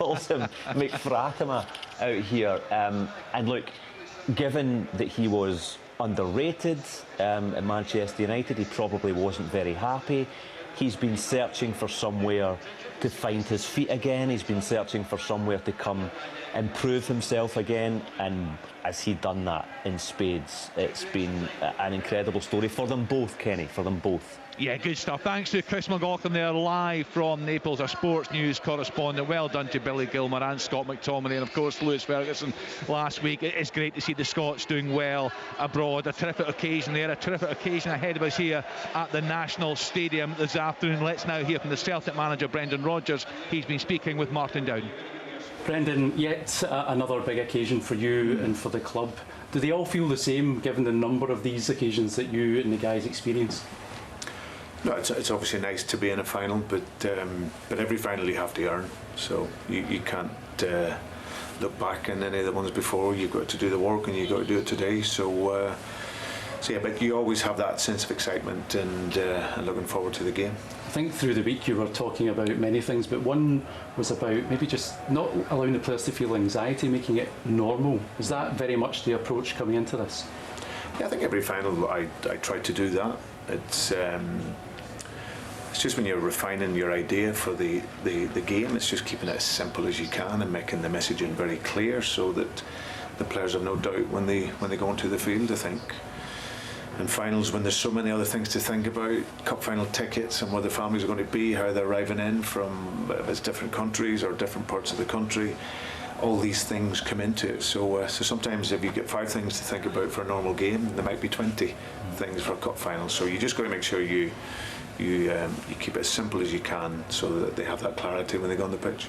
calls him McFratama out here. And look, given that he was underrated at Manchester United, he probably wasn't very happy. He's been searching for somewhere to find his feet again. He's been searching for somewhere to come improve himself again, and has he done that in spades? It's been an incredible story for them both, Kenny, for them both. Yeah, good stuff. Thanks to Chris McLaughlin there, live from Naples, our sports news correspondent. Well done to Billy Gilmer and Scott McTominay, and of course Lewis Ferguson last week. It's great to see the Scots doing well abroad. A terrific occasion there, a terrific occasion ahead of us here at the National Stadium this afternoon. Let's now hear from the Celtic manager, Brendan Rodgers. He's been speaking with Martin Down. Brendan, yet another big occasion for you and for the club. Do they all feel the same, given the number of these occasions that you and the guys experience? No, it's obviously nice to be in a final, but every final you have to earn. So you can't look back on any of the ones before. You've got to do the work, and you've got to do it today. So yeah, but you always have that sense of excitement and looking forward to the game. I think through the week you were talking about many things, but one was about maybe just not allowing the players to feel anxiety, making it normal. Is that very much the approach coming into this? Yeah, I think every final I try to do that. It's just when you're refining your idea for the game, it's just keeping it as simple as you can and making the messaging very clear, so that the players have no doubt when they go into the field. I think in finals, when there's so many other things to think about, cup final tickets and where the families are going to be, how they're arriving in from, if it's different countries or different parts of the country, all these things come into it. So sometimes if you get 5 things to think about for a normal game, there might be 20 things for a cup final. So you just got to make sure you keep it as simple as you can, so that they have that clarity when they go on the pitch.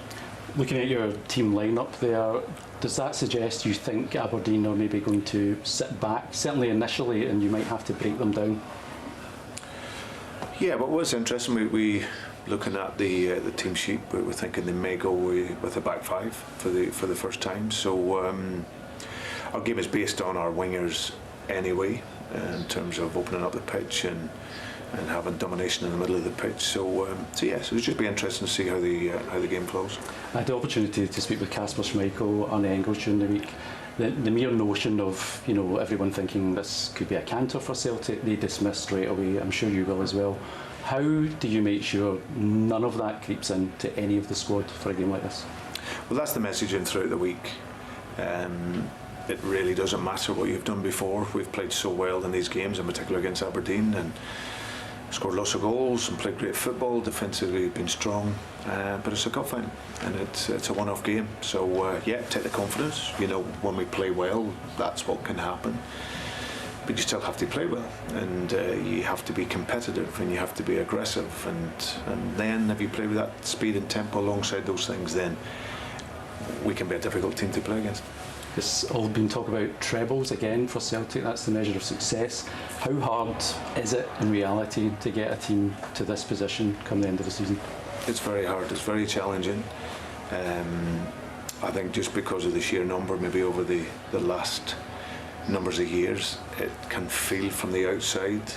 Looking at your team lineup there, does that suggest you think Aberdeen are maybe going to sit back, certainly initially, and you might have to break them down? Yeah, but what's interesting, we looking at the team sheet, we're thinking they may go with a back 5 for the first time. So our game is based on our wingers anyway, in terms of opening up the pitch and having domination in the middle of the pitch. So yeah, so it's just be interesting to see how the game flows. I had the opportunity to speak with Kasper Schmeichel on Engels during the week. The mere notion of, you know, everyone thinking this could be a canter for Celtic, they dismissed straight away. I'm sure you will as well. How do you make sure none of that creeps into any of the squad for a game like this? Well, that's the messaging throughout the week. It really doesn't matter what you've done before. We've played so well in these games, in particular against Aberdeen, and scored lots of goals and played great football. Defensively been strong, but it's a cup final and it's a one-off game. So yeah, take the confidence. You know, when we play well, that's what can happen. But you still have to play well, and you have to be competitive, and you have to be aggressive, and then if you play with that speed and tempo alongside those things, then we can be a difficult team to play against. There's all been talk about trebles again for Celtic. That's the measure of success. How hard is it in reality to get a team to this position come the end of the season? It's very hard. It's very challenging. I think just because of the sheer number, maybe over the last numbers of years, it can feel from the outside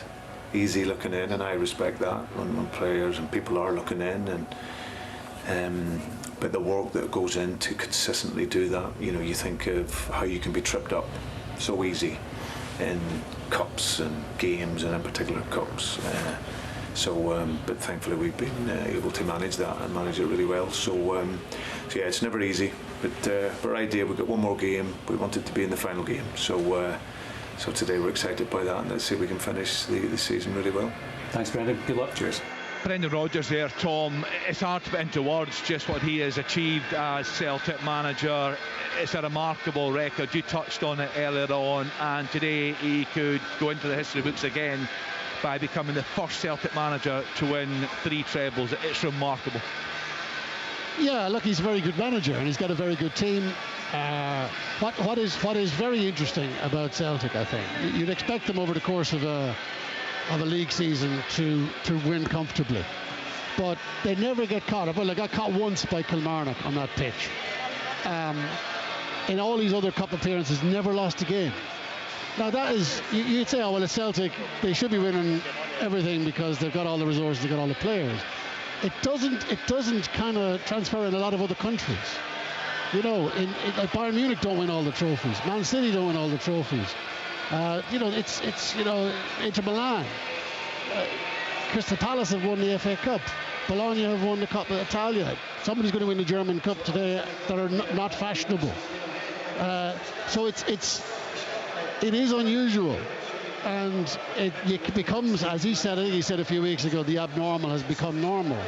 easy looking in, and I respect that when players and people are looking in, and but the work that goes in to consistently do that, you know, you think of how you can be tripped up so easy in cups and games, and in particular cups. But thankfully we've been able to manage that and manage it really well. So yeah, it's never easy. But our idea, we've got one more game. We want it to be in the final game. So today we're excited by that, and let's see if we can finish the season really well. Thanks, Brendan. Good luck. Cheers. Brendan Rodgers there, Tom. It's hard to put into words just what he has achieved as Celtic manager. It's a remarkable record. You touched on it earlier on, and today he could go into the history books again by becoming the first Celtic manager to win 3 trebles. It's remarkable. Yeah, look, he's a very good manager, and he's got a very good team. What is very interesting about Celtic, I think, you'd expect them over the course of a league season to win comfortably, but they never get caught. Well, they got caught once by Kilmarnock on that pitch. In all these other cup appearances, never lost a game. Now that is, you'd say, oh well, it's Celtic, they should be winning everything because they've got all the resources, they've got all the players. it doesn't kind of transfer in a lot of other countries. You know, like Bayern Munich don't win all the trophies. Man City don't win all the trophies. You know, it's Inter Milan. Crystal Palace have won the FA Cup. Bologna have won the Coppa Italia. Somebody's going to win the German Cup today that are not fashionable. So it is unusual, and it becomes, as he said a few weeks ago, the abnormal has become normal,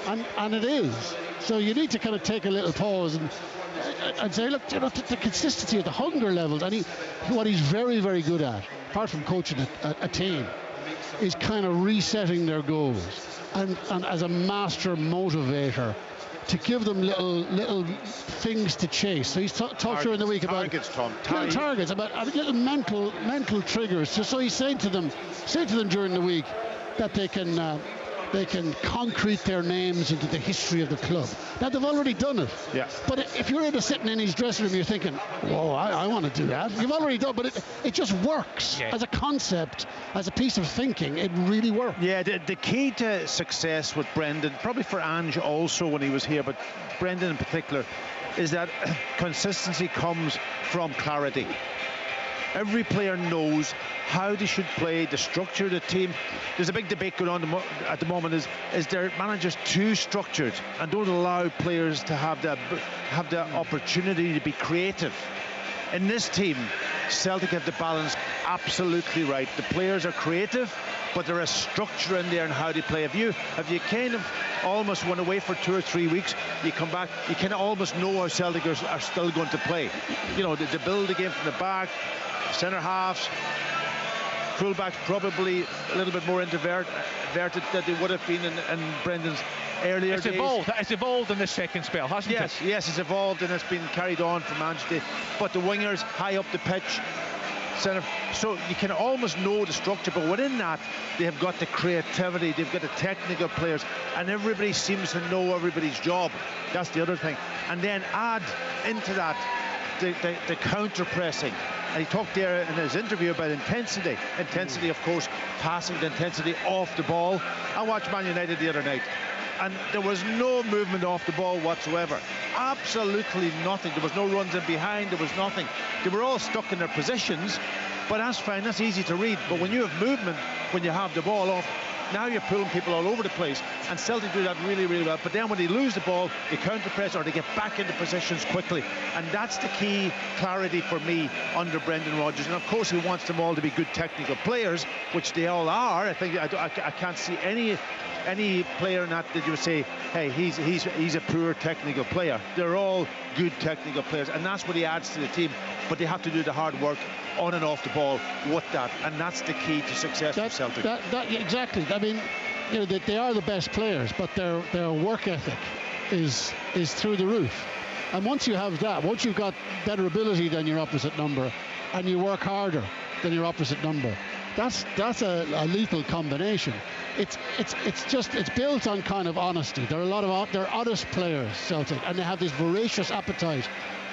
and it is. So you need to kind of take a little pause and say, look, you know, the consistency of the hunger levels, and what he's very, very good at, apart from coaching a team, is kind of resetting their goals, and as a master motivator, to give them little things to chase. So he's talked during the week about targets, Tom. Targets, about little mental triggers. So he's saying to them during the week that they can concrete their names into the history of the club. Now, they've already done it. Yeah. But if you're sitting in his dressing room, you're thinking, whoa, I want to do that. You've already done it, but it just works. As a concept, as a piece of thinking, it really works. Yeah, the key to success with Brendan, probably for Ange also when he was here, but Brendan in particular, is that consistency comes from clarity. Every player knows how they should play, the structure of the team. There's a big debate going on at the moment, is their managers too structured and don't allow players to have the opportunity to be creative. In this team, Celtic have the balance absolutely right. The players are creative, but there is structure in there and how they play. If you kind of almost went away for 2 or 3 weeks, you come back, you kind of almost know how Celtic are still going to play. You know, they build the game from the back, centre halves, fullbacks probably a little bit more inverted than they would have been in Brendan's earlier days. It's evolved in the second spell, hasn't it? Yes, it's evolved and it's been carried on from Ange Day. But the wingers high up the pitch, centre, so you can almost know the structure, but within that they have got the creativity, they've got the technical players, and everybody seems to know everybody's job. That's the other thing. And then add into that the counter pressing. And he talked there in his interview about intensity. Intensity, of course, passing intensity off the ball. I watched Man United the other night, and there was no movement off the ball whatsoever. Absolutely nothing. There was no runs in behind. There was nothing. They were all stuck in their positions, but that's fine. That's easy to read. But when you have movement, when you have the ball off, now you're pulling people all over the place, and Celtic do that really, really well. But then when they lose the ball, they counter-press or they get back into positions quickly, and that's the key clarity for me under Brendan Rodgers. And of course he wants them all to be good technical players, which they all are. I think I can't see any player in that you would say, hey, he's a poor technical player. They're all good technical players, and that's what he adds to the team. But they have to do the hard work on and off the ball with that, and that's the key to success for Celtic. Exactly. I mean, you know, they are the best players, but their work ethic is through the roof. And once you have that, once you've got better ability than your opposite number, and you work harder than your opposite number, that's a lethal combination. It's built on kind of honesty. They're honest players, Celtic, and they have this voracious appetite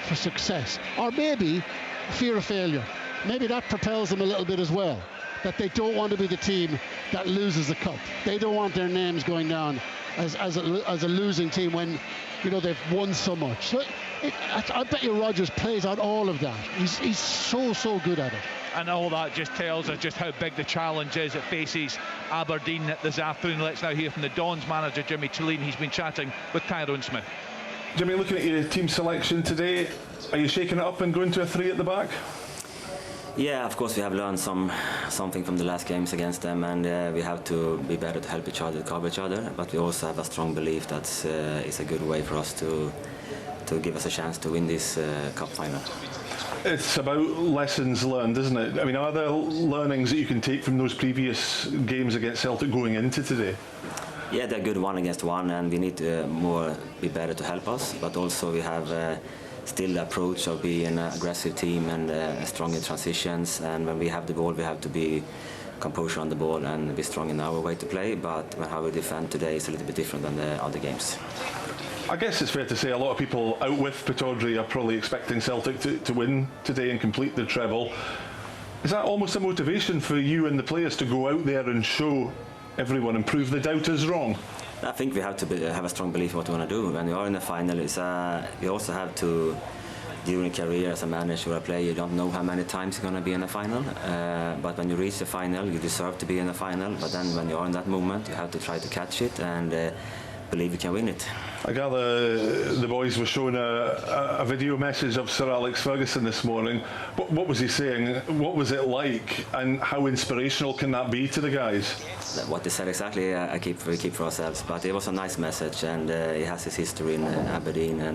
for success, or maybe fear of failure. Maybe that propels them a little bit as well, that they don't want to be the team that loses the cup. They don't want their names going down as a losing team when, you know, they've won so much. So I bet you Rodgers plays out all of that. He's so good at it. And all that just tells us just how big the challenge is. It faces Aberdeen this afternoon. Let's now hear from the Dons manager, Jimmy Chalene. He's been chatting with Tyrone Smith. Jimmy, looking at your team selection today, are you shaking it up and going to a 3 at the back? Yeah, of course we have learned something from the last games against them, and we have to be better to help each other, to cover each other. But we also have a strong belief that it's a good way for us to give us a chance to win this cup final. It's about lessons learned, isn't it? I mean, are there learnings that you can take from those previous games against Celtic going into today? Yeah, they're good 1-against-1, and we need to be better to help us. But also we have still the approach of being an aggressive team and strong in transitions. And when we have the ball, we have to be composure on the ball and be strong in our way to play. But how we defend today is a little bit different than the other games. I guess it's fair to say a lot of people out with Pittodrie are probably expecting Celtic to win today and complete the treble. Is that almost a motivation for you and the players to go out there and show everyone and prove the doubters wrong? I think we have to have a strong belief in what we want to do. When you are in the final, you also have to, during a career as a manager or a player, you don't know how many times you're going to be in the final. But when you reach the final, you deserve to be in the final. But then when you are in that moment, you have to try to catch it and believe you can win it. I gather the boys were showing a video message of Sir Alex Ferguson this morning. What was he saying? What was it like? And how inspirational can that be to the guys? What they said exactly, we keep for ourselves. But it was a nice message, and he has his history in Aberdeen, and